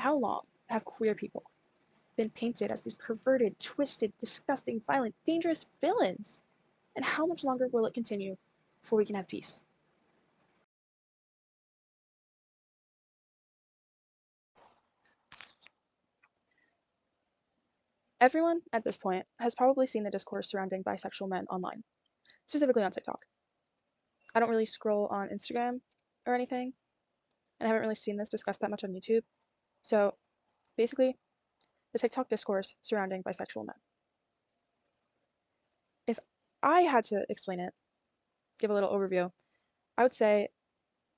How long have queer people been painted as these perverted, twisted, disgusting, violent, dangerous villains? And how much longer will it continue before we can have peace? Everyone at this point has probably seen the discourse surrounding bisexual men online, specifically on TikTok. I don't really scroll on Instagram or anything, and I haven't really seen this discussed that much on YouTube. So basically, the TikTok discourse surrounding bisexual men. If I had to explain it, give a little overview, I would say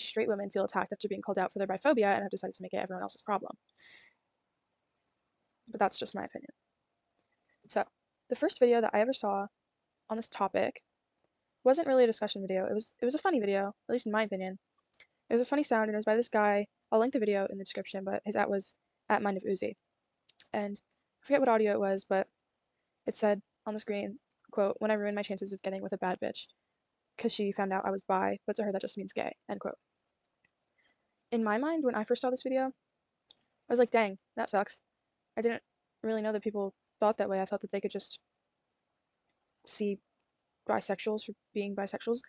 straight women feel attacked after being called out for their biphobia and have decided to make it everyone else's problem. But that's just my opinion. So, the first video that I ever saw on this topic wasn't really a discussion video. It was a funny video, at least in my opinion. It was a funny sound, and it was by this guy. I'll link the video in the description, but his @ was at mindofuzi. And I forget what audio it was, but it said on the screen, quote, "When I ruined my chances of getting with a bad bitch, because she found out I was bi, but to her that just means gay," end quote. In my mind, when I first saw this video, I was like, dang, that sucks. I didn't really know that people thought that way. I thought that they could just see bisexuals for being bisexuals.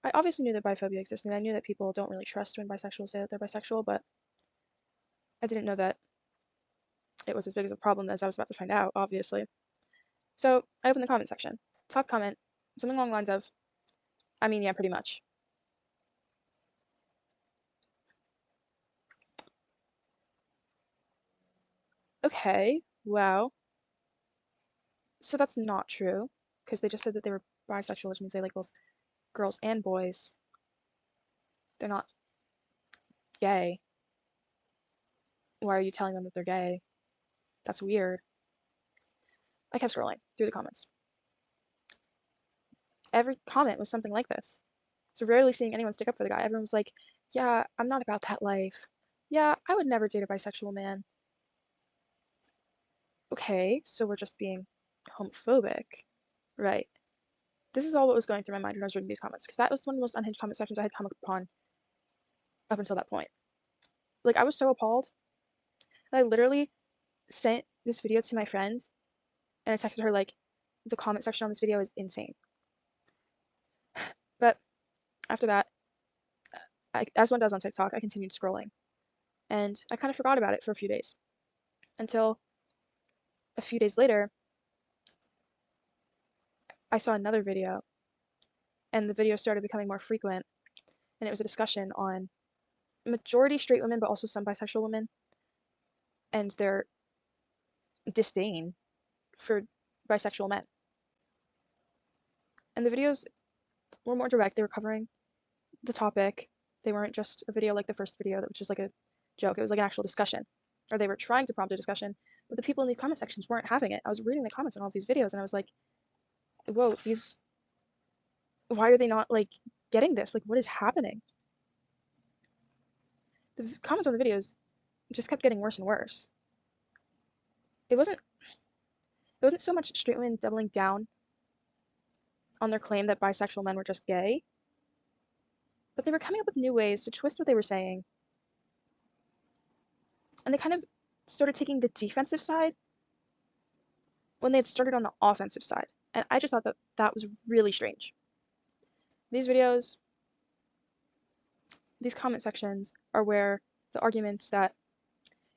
I obviously knew that biphobia existed, and I knew that people don't really trust when bisexuals say that they're bisexual, but I didn't know that it was as big as a problem as I was about to find out, obviously. So I opened the comment section. Top comment, something along the lines of, I mean, yeah, pretty much. Okay, wow. So that's not true, because they just said that they were bisexual, which means they like both girls and boys. They're not gay. Why are you telling them that they're gay? That's weird. I kept scrolling through the comments. Every comment was something like this. So rarely seeing anyone stick up for the guy. Everyone was like, yeah, I'm not about that life. Yeah, I would never date a bisexual man. Okay, so we're just being homophobic. Right. This is all what was going through my mind when I was reading these comments, because that was one of the most unhinged comment sections I had come upon up until that point. Like, I was so appalled. I literally sent this video to my friend, and I texted her, like, the comment section on this video is insane. But after that, as one does on TikTok, I continued scrolling. And I kind of forgot about it for a few days. Until a few days later, I saw another video, and the video started becoming more frequent. And it was a discussion on majority straight women, but also some bisexual women, and their disdain for bisexual men. And the videos were more direct. They were covering the topic. They weren't just a video like the first video that was just like a joke. It was like an actual discussion. Or they were trying to prompt a discussion, but the people in these comment sections weren't having it. I was reading the comments on all of these videos, and I was like, whoa, why are they not, like, getting this? Like, what is happening? The comments on the videos just kept getting worse and worse. It wasn't so much straight women doubling down on their claim that bisexual men were just gay, but they were coming up with new ways to twist what they were saying. And they kind of started taking the defensive side when they had started on the offensive side. And I just thought that that was really strange. These videos, these comment sections are where the arguments that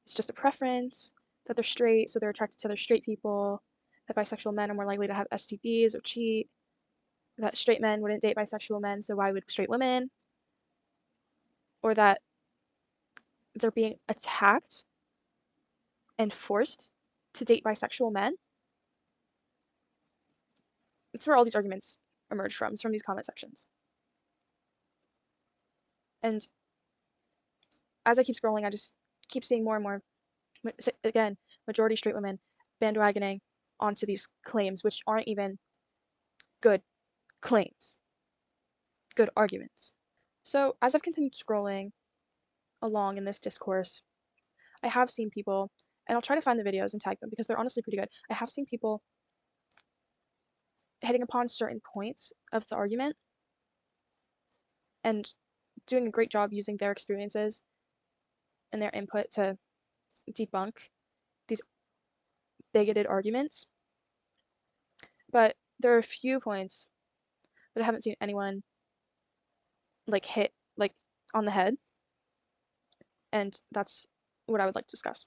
it's just a preference, that they're straight, so they're attracted to other straight people, that bisexual men are more likely to have STDs or cheat, that straight men wouldn't date bisexual men, so why would straight women? Or that they're being attacked and forced to date bisexual men. It's where all these arguments emerge from, it's from these comment sections. And as I keep scrolling, I just keep seeing more and more, again, majority straight women bandwagoning onto these claims, which aren't even good claims, good arguments. So as I've continued scrolling along in this discourse, I have seen people, and I'll try to find the videos and tag them because they're honestly pretty good. I have seen people hitting upon certain points of the argument and doing a great job using their experiences and their input to debunk these bigoted arguments, but there are a few points that I haven't seen anyone like hit like on the head, and that's what I would like to discuss.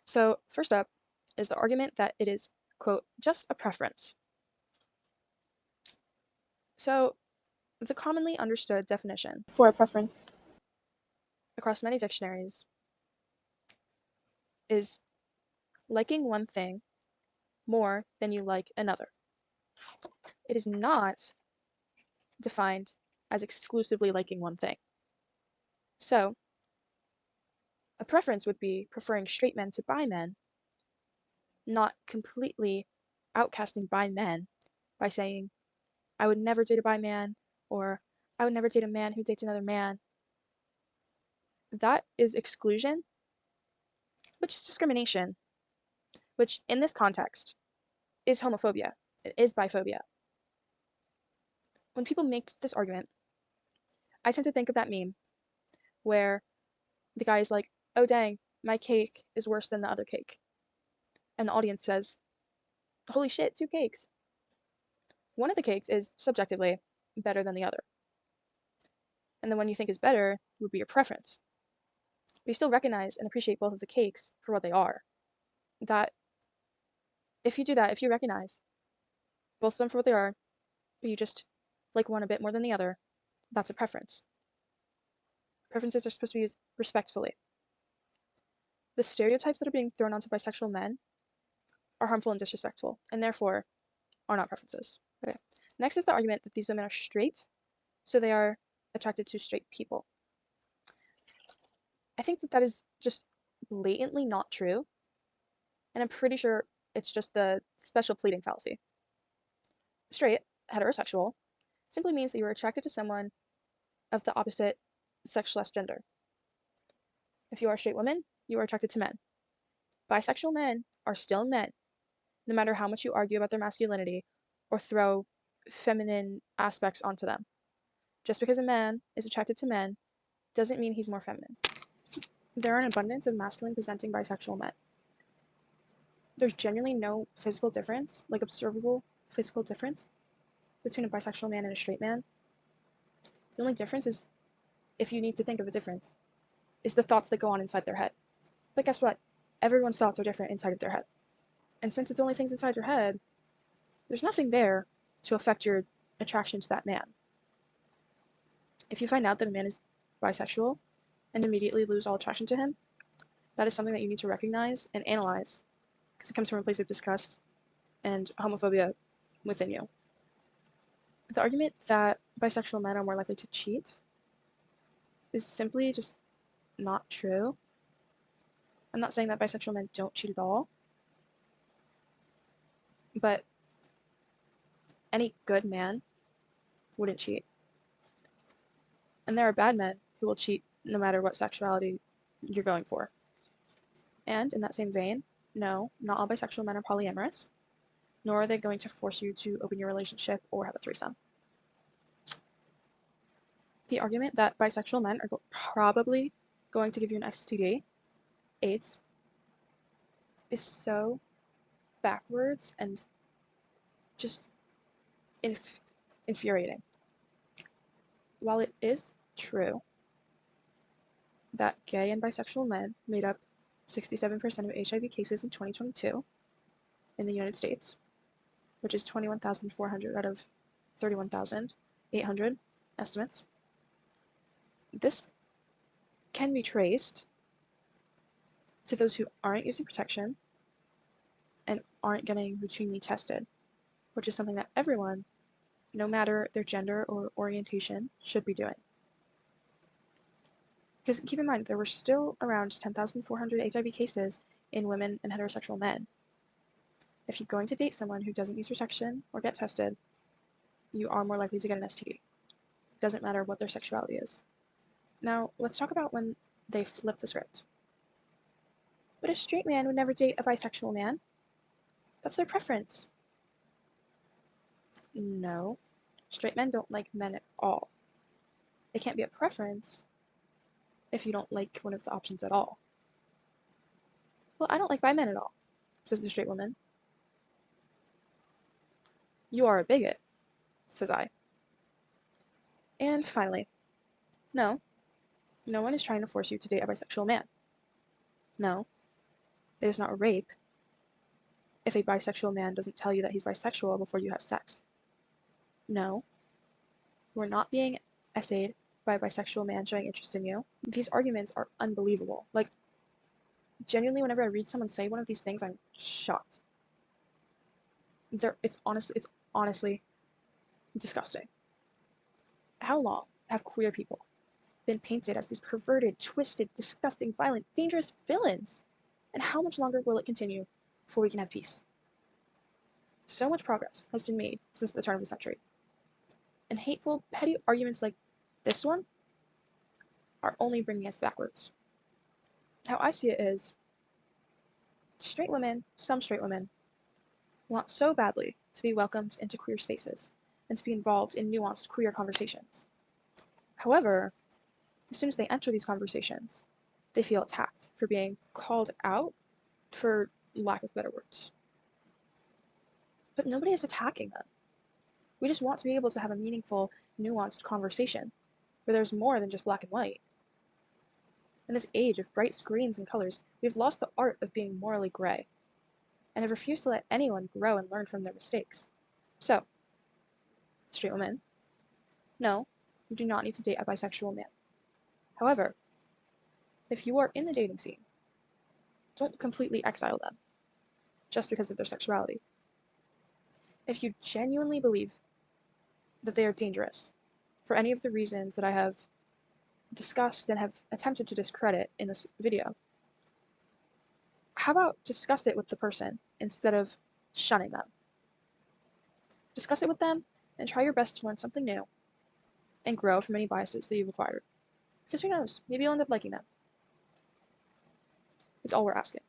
So first up is the argument that it is, quote, just a preference. So the commonly understood definition for a preference across many dictionaries is liking one thing more than you like another. It is not defined as exclusively liking one thing. So, a preference would be preferring straight men to bi men, not completely outcasting bi men by saying, I would never date a bi man, or I would never date a man who dates another man. That is exclusion, which is discrimination, which in this context is homophobia. It is biphobia. When people make this argument, I tend to think of that meme where the guy is like, oh dang, my cake is worse than the other cake. And the audience says, holy shit, 2 cakes. One of the cakes is subjectively better than the other. And the one you think is better would be your preference. But you still recognize and appreciate both of the cakes for what they are. That, if you do that, if you recognize both of them for what they are, but you just like one a bit more than the other, that's a preference. Preferences are supposed to be used respectfully. The stereotypes that are being thrown onto bisexual men are harmful and disrespectful, and therefore are not preferences. Okay. Next is the argument that these women are straight, so they are attracted to straight people. I think that is just blatantly not true, and I'm pretty sure it's just the special pleading fallacy. Straight, heterosexual, simply means that you are attracted to someone of the opposite sex/gender gender. If you are a straight woman, you are attracted to men. Bisexual men are still men, no matter how much you argue about their masculinity or throw feminine aspects onto them. Just because a man is attracted to men doesn't mean he's more feminine. There are an abundance of masculine presenting bisexual men. There's genuinely no physical difference, like observable physical difference, between a bisexual man and a straight man. The only difference is, if you need to think of a difference, is the thoughts that go on inside their head. But guess what? Everyone's thoughts are different inside of their head. And since it's only things inside your head, there's nothing there to affect your attraction to that man. If you find out that a man is bisexual and immediately lose all attraction to him, that is something that you need to recognize and analyze, because it comes from a place of disgust and homophobia within you. The argument that bisexual men are more likely to cheat is simply just not true. I'm not saying that bisexual men don't cheat at all, but any good man wouldn't cheat. And there are bad men who will cheat no matter what sexuality you're going for. And in that same vein, no, not all bisexual men are polyamorous, nor are they going to force you to open your relationship or have a threesome. The argument that bisexual men are probably going to give you an STD, AIDS, is so backwards and just infuriating. While it is true that gay and bisexual men made up 67% of HIV cases in 2022 in the United States, which is 21,400 out of 31,800 estimates, this can be traced to those who aren't using protection and aren't getting routinely tested, which is something that everyone, no matter their gender or orientation, should be doing. Because keep in mind, there were still around 10,400 HIV cases in women and heterosexual men. If you're going to date someone who doesn't use protection or get tested, you are more likely to get an STD. It doesn't matter what their sexuality is. Now, let's talk about when they flip the script. But a straight man would never date a bisexual man. That's their preference. No. Straight men don't like men at all. It can't be a preference if you don't like one of the options at all. Well, I don't like bi men at all, says the straight woman. You are a bigot, says I. And finally, no, no one is trying to force you to date a bisexual man. No, it is not rape if a bisexual man doesn't tell you that he's bisexual before you have sex. No, we're not being essayed by a bisexual man showing interest in you. These arguments are unbelievable. Like, genuinely, whenever I read someone say one of these things, I'm shocked. It's honestly disgusting. How long have queer people been painted as these perverted, twisted, disgusting, violent, dangerous villains? And how much longer will it continue before we can have peace? So much progress has been made since the turn of the century. And hateful, petty arguments like this one are only bringing us backwards. How I see it is, some straight women, want so badly to be welcomed into queer spaces and to be involved in nuanced queer conversations. However, as soon as they enter these conversations, they feel attacked for being called out, for lack of better words. But nobody is attacking them. We just want to be able to have a meaningful, nuanced conversation where there's more than just black and white. In this age of bright screens and colors, we've lost the art of being morally gray, and have refused to let anyone grow and learn from their mistakes. So, straight women, no, you do not need to date a bisexual man. However, if you are in the dating scene, don't completely exile them just because of their sexuality. If you genuinely believe that they are dangerous for any of the reasons that I have discussed and have attempted to discredit in this video, how about discuss it with the person instead of shunning them? Discuss it with them and try your best to learn something new and grow from any biases that you've acquired. Because who knows, maybe you'll end up liking them. It's all we're asking.